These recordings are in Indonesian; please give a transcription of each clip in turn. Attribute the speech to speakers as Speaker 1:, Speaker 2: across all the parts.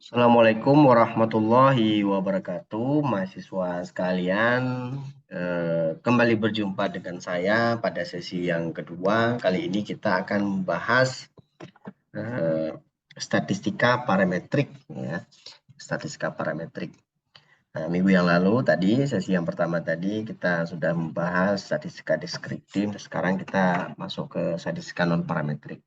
Speaker 1: Assalamualaikum warahmatullahi wabarakatuh, mahasiswa sekalian. Kembali berjumpa dengan saya pada sesi yang kedua. Kali ini kita akan membahas eh, statistika parametrik, ya, statistika parametrik. Nah, minggu yang lalu tadi, sesi yang pertama tadi kita sudah membahas statistika deskriptif. Sekarang kita masuk ke statistika non parametrik.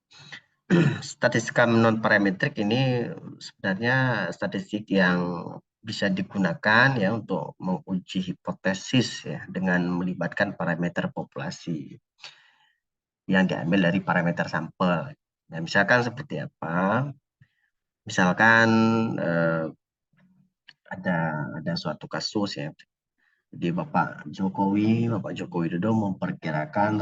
Speaker 1: Statistika non-parametrik ini sebenarnya statistik yang bisa digunakan ya untuk menguji hipotesis ya dengan melibatkan parameter populasi yang diambil dari parameter sampel. Nah, misalkan seperti apa? Misalkan eh, ada suatu kasus ya. Jadi Bapak Joko Widodo memperkirakan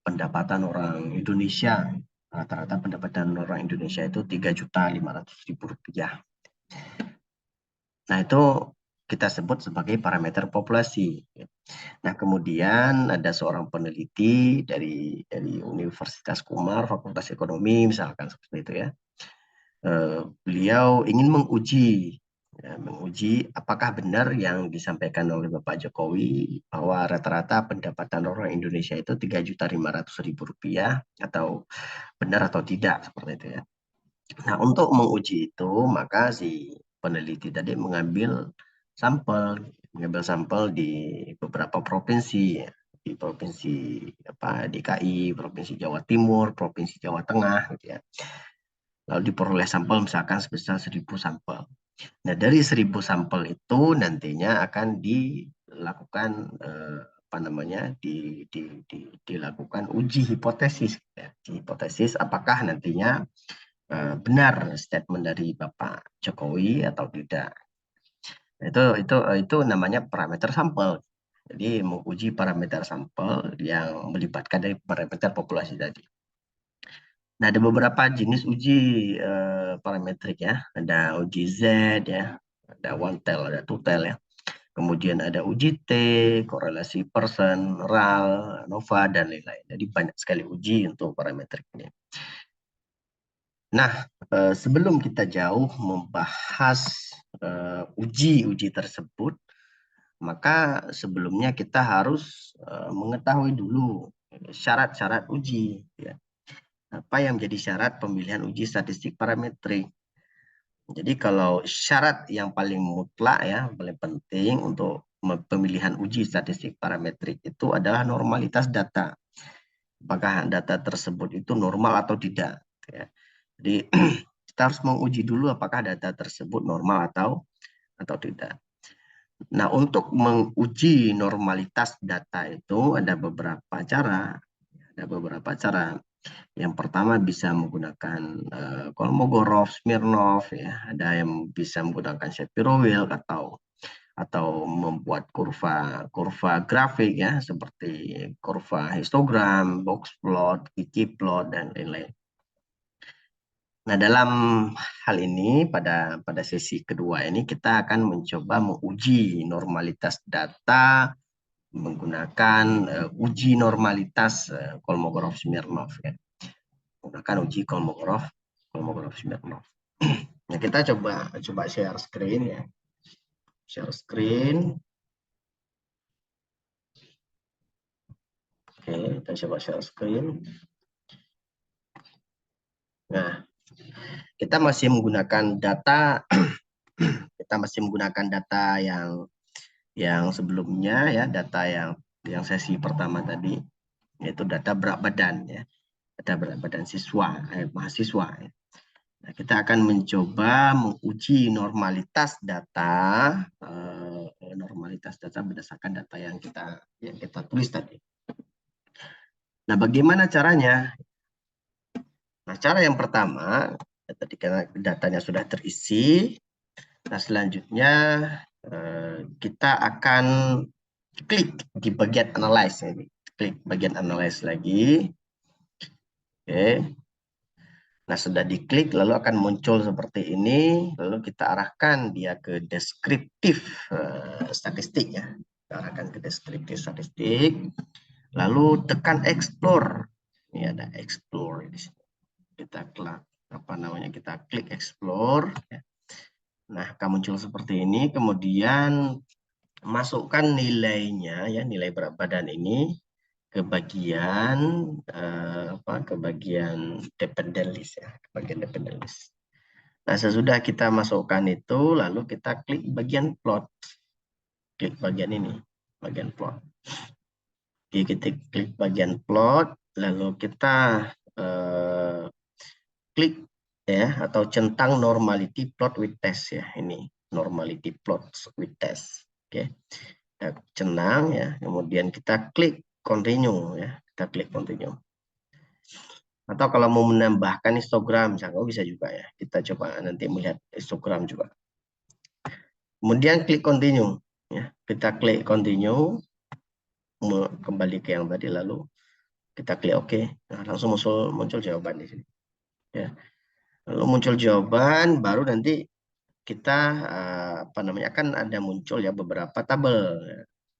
Speaker 1: pendapatan orang Indonesia rata-rata pendapatan orang Indonesia itu 3.500.000 rupiah. Nah, itu kita sebut sebagai parameter populasi. Nah, kemudian ada seorang peneliti dari Universitas Kumar, Fakultas Ekonomi, misalkan seperti itu ya. Beliau ingin menguji apakah benar yang disampaikan oleh Bapak Jokowi bahwa rata-rata pendapatan orang Indonesia itu 3.500.000 rupiah atau benar atau tidak seperti itu ya. Nah, untuk menguji itu, maka si peneliti tadi mengambil sampel di beberapa provinsi, ya. Di provinsi DKI, provinsi Jawa Timur, provinsi Jawa Tengah, gitu ya. Lalu diperoleh sampel misalkan sebesar 1.000 sampel. Nah, dari 1.000 sampel itu nantinya akan dilakukan dilakukan uji hipotesis, ya. Hipotesis apakah nantinya benar statement dari Bapak Jokowi atau tidak. Itu namanya parameter sampel. Jadi menguji parameter sampel yang melibatkan dari parameter populasi tadi. Nah, ada beberapa jenis uji parametrik ya. Ada uji Z ya, ada one tail, ada two tail ya. Kemudian ada uji T, korelasi person, RAL, ANOVA, dan lain-lain. Jadi banyak sekali uji untuk parametrik ini. Nah, sebelum kita jauh membahas uji-uji tersebut, maka sebelumnya kita harus mengetahui dulu syarat-syarat uji. Ya. Apa yang menjadi syarat pemilihan uji statistik parametrik? Jadi kalau syarat yang paling mutlak ya, paling penting untuk pemilihan uji statistik parametrik itu adalah normalitas data. Apakah data tersebut itu normal atau tidak? Ya. Jadi kita harus menguji dulu apakah data tersebut normal atau tidak. Nah, untuk menguji normalitas data itu ada beberapa cara. Ada beberapa cara. Yang pertama bisa menggunakan Kolmogorov, Smirnov, ya. Ada yang bisa menggunakan Shapiro-Wilk atau membuat kurva grafik ya seperti kurva histogram, box plot, Gini plot dan lain-lain. Nah, dalam hal ini pada sesi kedua ini kita akan mencoba menguji normalitas data menggunakan uji normalitas Kolmogorov-Smirnov ya. Menggunakan uji Kolmogorov-Smirnov. Nah, kita coba share screen ya. Share screen. Oke, kita coba share screen. Nah, kita masih menggunakan data yang sebelumnya ya, data yang sesi pertama tadi, yaitu data berat badan ya, data berat badan mahasiswa ya. Nah, kita akan mencoba menguji normalitas data berdasarkan data yang kita tulis tadi. Nah, bagaimana caranya? Nah, cara yang pertama, tadi karena datanya sudah terisi, nah selanjutnya kita akan klik di bagian analyze ini. Klik bagian analyze lagi. Oke. Nah, sudah diklik lalu akan muncul seperti ini, lalu kita arahkan dia ke deskriptif statistik ya. Kita arahkan ke deskriptif statistik. Lalu tekan explore. Ini ada explore di sini. Kita klik explore ya. Nah, akan muncul seperti ini, kemudian masukkan nilainya ya, nilai berat badan ini ke bagian ke bagian dependent list ya, ke bagian dependent list. Nah, sesudah kita masukkan itu, lalu kita klik bagian plot. Klik bagian ini, bagian plot. Oke, kita klik bagian plot, lalu kita eh, klik ya atau centang normality plot with test ya, ini normality plot with test. Oke. Kita centang ya, kemudian kita klik continue ya, kita klik continue. Atau kalau mau menambahkan histogram, misalnya bisa juga ya. Kita coba nanti melihat histogram juga. Kemudian klik continue ya. Kita klik continue, kembali ke yang tadi, lalu kita klik OK. Nah, langsung muncul jawaban di sini. Ya. Lalu muncul jawaban, baru nanti kita kan ada muncul ya beberapa tabel.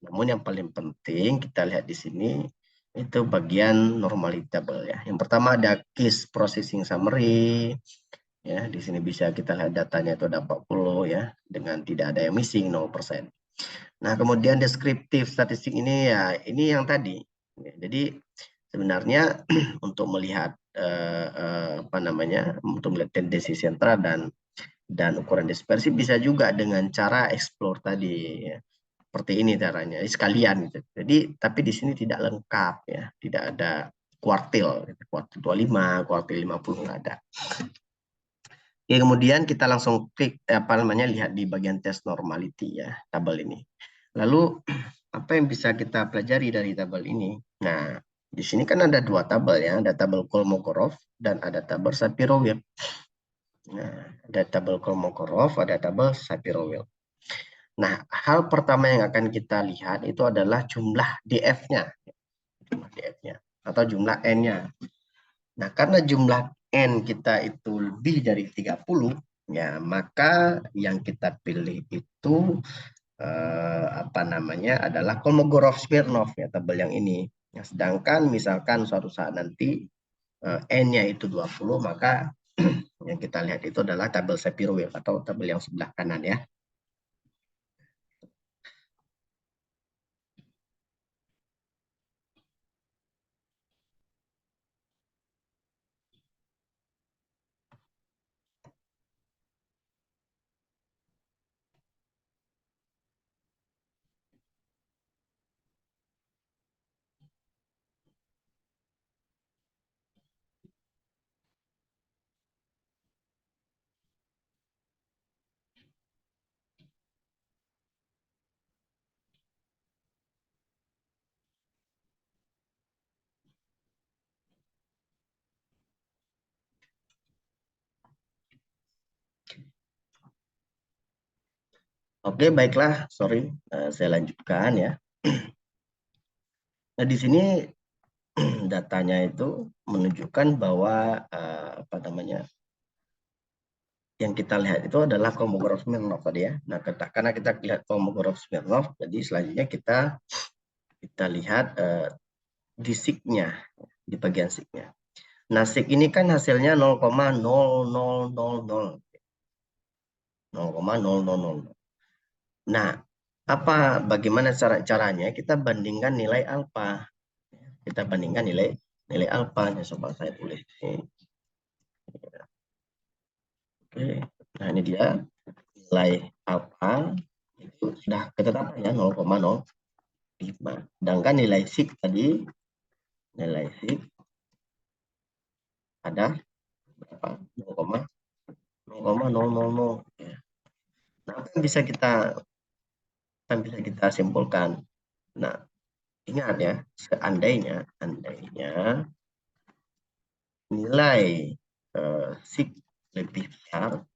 Speaker 1: Namun yang paling penting kita lihat di sini itu bagian normality table ya. Yang pertama ada case processing summary ya. Di sini bisa kita lihat datanya itu ada 40 ya, dengan tidak ada yang missing 0%. Nah, kemudian deskriptif statistik ini ya, ini yang tadi. Jadi sebenarnya untuk melihat untuk melihat tendensi sentra dan ukuran dispersi bisa juga dengan cara explore tadi ya. Seperti ini caranya, sekalian gitu. Jadi tapi di sini tidak lengkap ya, tidak ada kuartil, kuartil 25, kuartil 50 nggak ada. Oke, kemudian kita langsung klik lihat di bagian test normality ya, tabel ini. Lalu apa yang bisa kita pelajari dari tabel ini? Nah, di sini kan ada dua tabel ya, ada tabel Kolmogorov dan ada tabel Shapiro-Wilk. Nah, ada tabel Kolmogorov, ada tabel Shapiro-Wilk. Nah, hal pertama yang akan kita lihat itu adalah jumlah DF-nya, atau jumlah N-nya. Nah, karena jumlah N kita itu lebih dari 30, ya, maka yang kita pilih itu adalah Kolmogorov-Smirnov ya, tabel yang ini. Ya, sedangkan misalkan suatu saat nanti N-nya itu 20, maka yang kita lihat itu adalah tabel Shapiro-Wilk atau tabel yang sebelah kanan ya. Oke, baiklah, sorry, saya lanjutkan ya. Nah, di sini datanya itu menunjukkan bahwa yang kita lihat itu adalah Kolmogorov-Smirnov tadi ya. Nah, karena kita lihat Kolmogorov-Smirnov, jadi selanjutnya kita lihat di SIG-nya, di bagian SIG-nya. Nah, SIG ini kan hasilnya 0,0000. 0,0000. Nah, bagaimana caranya? Kita bandingkan nilai alfa. Kita bandingkan nilai alfa. Ya, coba saya tulis. Oke. Nah, ini dia nilai alfa itu sudah ketetapan ya 0,05. Sedangkan nilai SIG tadi, nilai SIG ada berapa? 0,000. Ya. Nah, apa yang bisa kita simpulkan? Nah, ingat ya, seandainya nilai SIG lebih besar,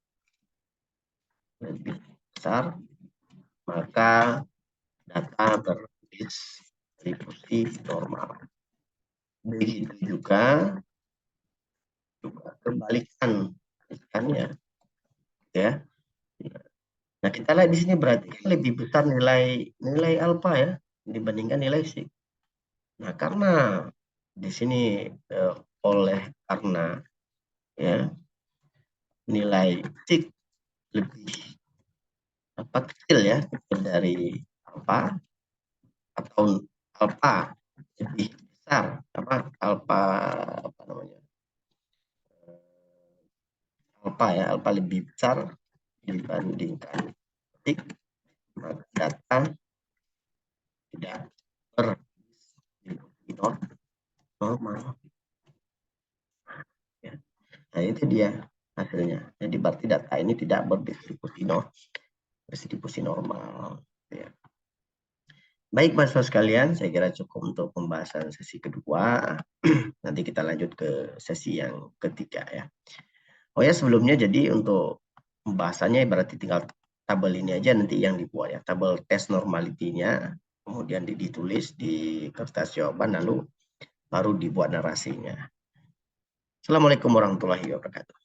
Speaker 1: maka data berdistribusi normal. Begitu juga kebalikan ya. Nah, kita lihat di sini berarti lebih besar nilai alfa ya dibandingkan nilai SIG. Nah, karena di sini karena ya nilai SIG lebih kecil ya, kecil dari alfa atau alfa lebih besar, alfa apa namanya, alfa lebih besar dibandingkan titik, maka data tidak berdistribusi normal. Ya. Nah itu dia hasilnya. Jadi berarti data ini tidak berdistribusi normal. Ya. Baik mahasiswa sekalian, saya kira cukup untuk pembahasan sesi kedua. Nanti kita lanjut ke sesi yang ketiga ya. Oh ya sebelumnya, jadi untuk pembahasannya berarti tinggal tabel ini aja nanti yang dibuat ya, tabel tes normality-nya, kemudian ditulis di kertas jawaban, lalu baru dibuat narasinya. Assalamualaikum warahmatullahi wabarakatuh.